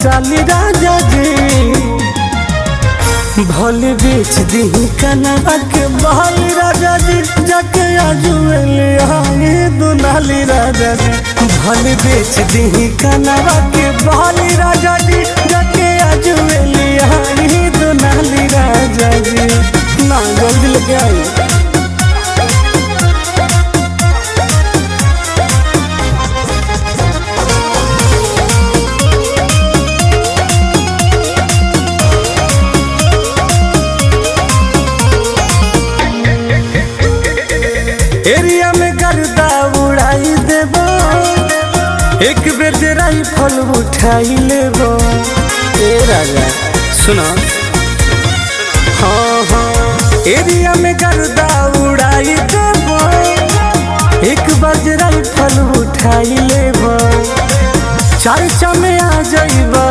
चाली राजा जी भले बेच दी कनवा के बहाली राजा जी जाके आजुए दुनाली राजा जी भले बेच दी कनवा के बहाली राजा जी जाके आजुए दुनाली राजा जी ना जल्दी लेके आई। एरिया में गर्दा उड़ाई देबो एक बेर जे राइफल उठाई लेबो। ए राजा सुनो हाँ हाँ एरिया में गर्दा उड़ाई देबो एक बार जे राइफल उठाई लेबो चर्चा में आ जाइबो।